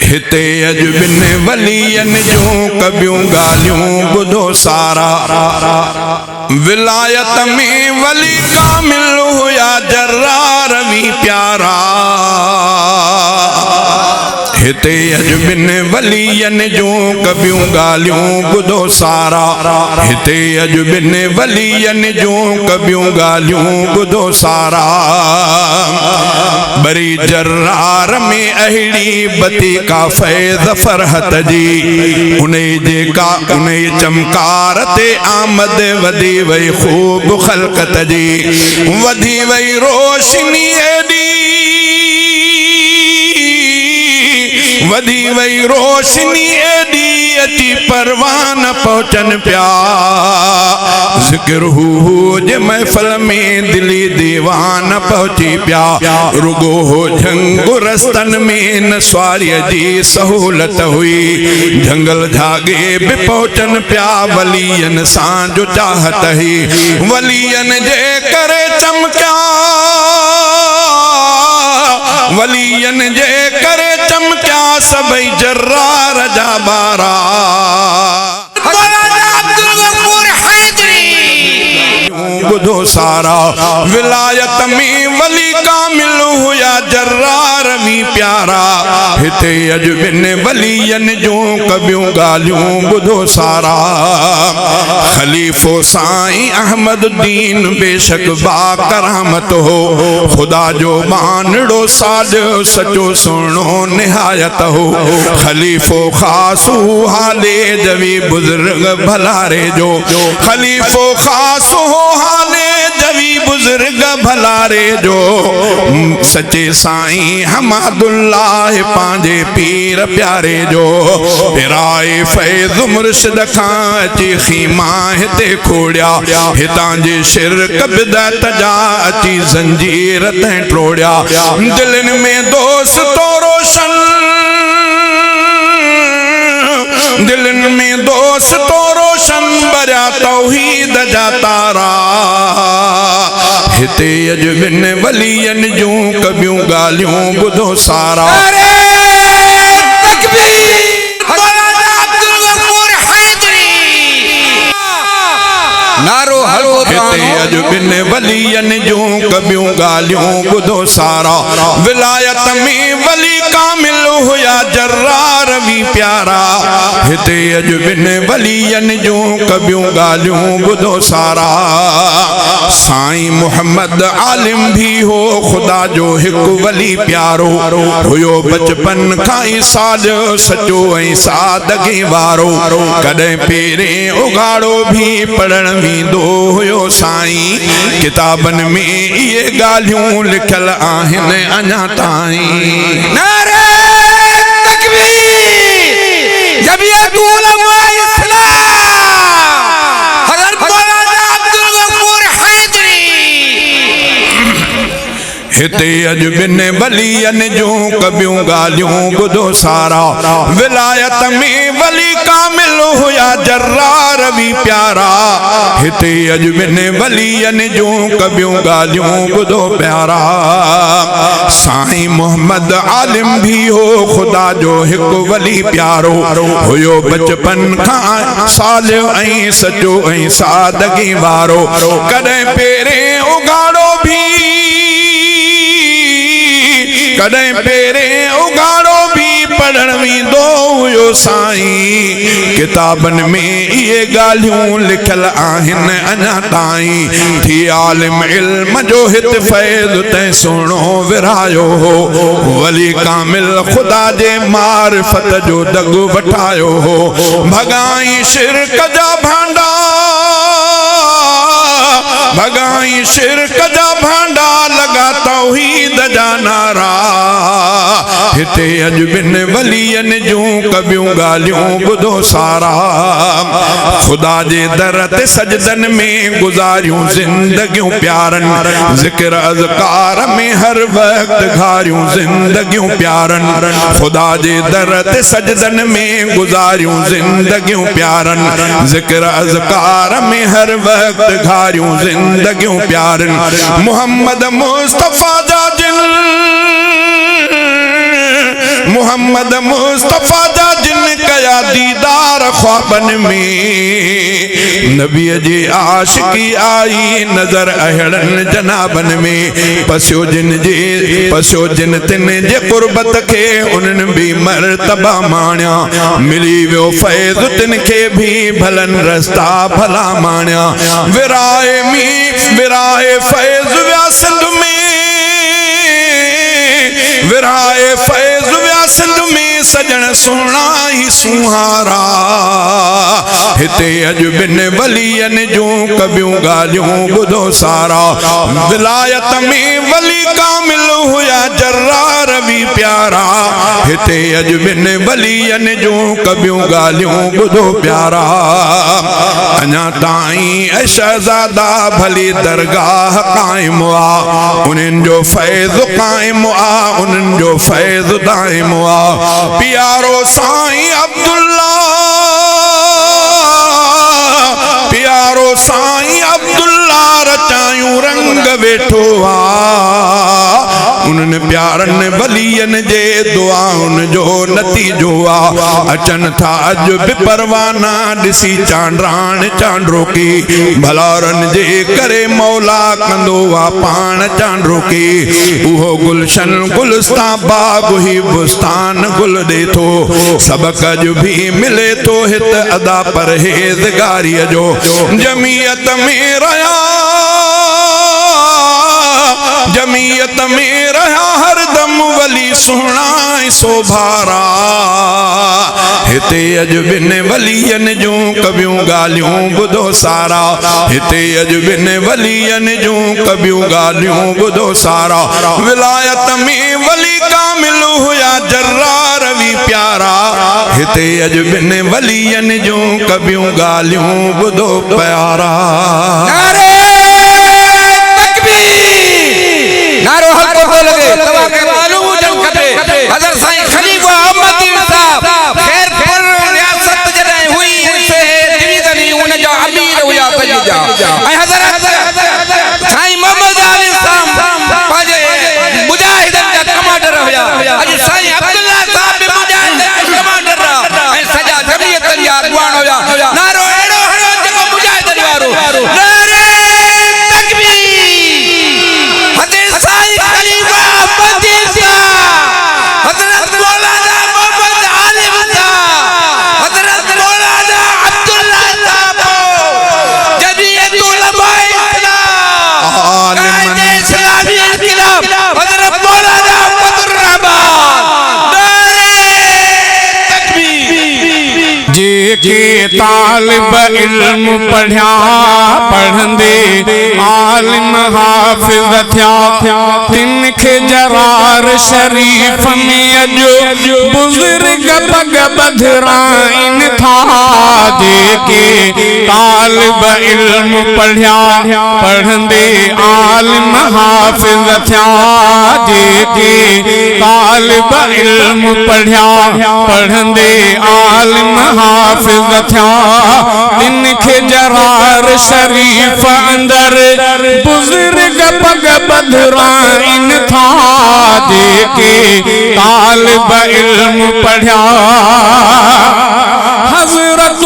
हिते अज बिन वलियन जूं कबियूं गालियूं बुधो सारा। विलायत में वली कामिल हुया जर्रार भी प्यारा। हिते अज बिन वलियन जूं कबियूं गालियूं बुधो सारा। हिते अज बिन वलियन जूं कबियूं गालियूं बुधो सारा। बरी जर्रार में अहिड़ी बती का फैज़ फरहत जी। उन्हें जेका उन्हें चमकार ते आमद वधी वई खूब खलकत जी। वधी वई रोशनी एडी वधी वई रोशनी एडी अची परवान पहुंचन प्या। जिक्र हू जे महफिल में दिली दीवान पहुंची प्या। रुगो हो झंग रस्तन में नस्वारी जी सहूलत हुई। जंगल झागे भी पहुंचन प्या वलियन सां जो चाहत ही। वलियन जे करे चमका वलियन जे करे चमका सबई जर्रार जा बारा। बुधो सारा। विलायत में वली कामिल हुया जर्रार भी प्यारा। हिते अज बिन वलियन जूं कबियूं गालियूं बुधो सारा। खलीफो साईं अहमदुद्दीन बेशक बा करामत हो। खुदा जो मानड़ो साज सचो सुनो निहायत हो। खलीफो खासू हाले जवी बुजुर्ग भलारे जो। खलीफो खासू हाले जवी बुजुर्ग भलारे जो। सच्चे साईं हमादुल्लाह पांजे पीर प्यारे जो। पिराए फैज़ मुर्शिद खां अची खीमा हिते खोड़िया। हितां जे शिरक बिदअत जा अची ज़ंजीर तैं टोड़िया। दिलनि में दोस्तो रोशन दिलनि में दोस्तो रोशन बरिया तौहीद जा तारा। हिते अज बिन वलियन जूं कबियूं गालियूं बुधो सारा। नारो हलो। हिते अज बिन वलियन जूं कबियूं गालियूं बुधो सारा। विलायत में वली कामिल हुया जर्रार भी प्यारा। हिते अज बिन वलियन जूं कबियूं गालियूं बुधो सारा। साईं मोहम्मद आलिम भी हो खुदा जो हिकु वली प्यारो। हुयो बचपन खां ई साज सचो ऐं सादगी वारो। कॾहिं पेरें उघाड़ो भी पढ़ण वेंदो हुयो साईं। किताबनि में इहे ॻाल्हियूं लिखियल आहिनि अञा ताईं। नारे तकबीर। जमीयत उलमा इस्लाम हज़रत मौलाना अब्दुल गफूर हैदरी। हिते अज बिन वलियन जूं कबियूं ॻाल्हियूं बुधो सारा। विलायत में वली कामिल हुया जर्रार भी प्यारा। हिते अज बिन वलियन जूं कबियूं ॻाल्हियूं बुधो प्यारा। साईं मोहम्मद आलिम भी हो खुदा जो हिकु वली प्यारो। हुयो बचपन खां सालियो ऐं सचो ऐं सादगी वारो। कॾहिं पेरें उघाड़ो भी कॾहिं पेरें उघाड़ो भी पढ़ण वेंदो हुयो साईं। किताबनि में इहे ॻाल्हियूं लिखियल आहिनि अञा ताईं। थी आलिम इल्म जो हित फैज़ तैं सुहिणो विरायो हो। वली कामिल खुदा जे मारिफत जो दगु वठायो हो। भगाई शिरक जा भांडा भगाई शिरक जा भांडा लगा तौहीद जा नारा। हिते अज बिन वलियन जूं कबियूं ॻाल्हियूं बुधो सारा। खुदा जे दर ते सजदन में गुज़ारियूं ज़िंदगियूं प्यारन। ज़िक्र अज़कार में हर वक्त घारियूं ज़िंदगियूं प्यारन। खुदा जे दर ते सजदन में गुज़ारियूं ज़िंदगियूं प्यारन। ज़िक्र अज़कार में हर वक्त घारियूं ज़िंदगियूं प्यारन। मोहम्मद मुस्तफ़ा जा जिन मोहम्मद मुस्तफा जा जिन कया दीदार ख्वाबन में नबी जी आशिकी आई नजर अहड़न जनाबन में पसो जिन तिन जे कुर्बत के उन्हनि भी मर्तबा माण्या मिली वियो फैज़ तिन के भी भलन रस्ता भला माण्या विराए फैज़ व्या सिंध में विराए फैज़ व्या सिंध में सजन सोना ही सुहारा हिते अज बिन वलियन जूं कबियूं ॻाल्हियूं ॿुधो सारा विलायत में वली कामिल हुया जर्रार भी प्यारा हिते अज बिन वलियन जूं कबियूं ॻाल्हियूं ॿुधो प्यारा अञा ताईं शहज़ादा भली दरगाह क़ाइम आ उन्हनि जो फैज़ क़ाइम आ उन्हनि जो फैज़ दाइम आ प्यारो साईं अब्दुल्ला प्यारो साईं अब्दुल्ला रचायूं रंग वेठो आ उन्हनि प्यारनि वलियन जे दुआउनि जो नतीजो आ अचन था अज बि परवाना ॾिसी चांडराण चांडरो की भलारन जे करे मौला कंदो आ पाण चांडरो की उहो गुलशन गुलस्तां बाग ही बुस्तान गुल ॾे थो सबक अज भी मिले तो हित अदा परहेज़गारीअ जो जमीयत में रहा जमीयत में रहा हर दम वली सुना सोभारा हिते अज बिन वलियन जूं कबियूं ॻाल्हियूं ॿुधो सारा हिते अज बिन वलियन जूं कबियूं ॻाल्हियूं ॿुधो सारा विलायत में वली कामिल हुया जर्रार भी प्यारा हिते अज बिन वलियन जूं कबियूं ॻाल्हियूं ॿुधो प्यारा नारो हक को लगे तवा के मालूम हुजन खपे हज़रत साईं खलीफा अहमदी साहब खैरपुर रियासत जॾहिं हुई से डिवीज़न उन जो अमीर हुया तजजा ऐं हज़रत साईं मोहम्मद अली साहब पंहिंजे मुजाहिदन जा कमांडर हुया अॼु साईं अब्दुल्ला साहब बि मुजाहिदन जा कमांडर ऐं सॼा जमीयतन जा अॻवान हुया नारो अहिड़ो हणो जेको मुजाहिदन वारो नारे साईं खलीफा अहमदी साहब हज़रत मौलाना मोहम्मद आलिम साहब हज़रत मौलाना अब्दुल्ला साहब जमीयत उलमाए इस्लाम कायदे इस्लामी इनकलाब हज़रत मौलाना फजल रहमान नारे तकबीर जे के तालिब इल्म पढ़िया पढ़ंदे आलिम हाफिज थिया तिन खे जरार शरीफ में अजो बुजुर्ग पग बधराइन था जेके तालिब इल्म पढ़िया पढ़ंदे आलिम हाफिज थिया जेके तालिब इल्म पढ़िया पढ़ंदे आलिम हाफिज थिया इनके जरार शरीफ अंदर बुजुर्ग पग बधराइन था जेके तालिब इल्म पढ़िया हज़रत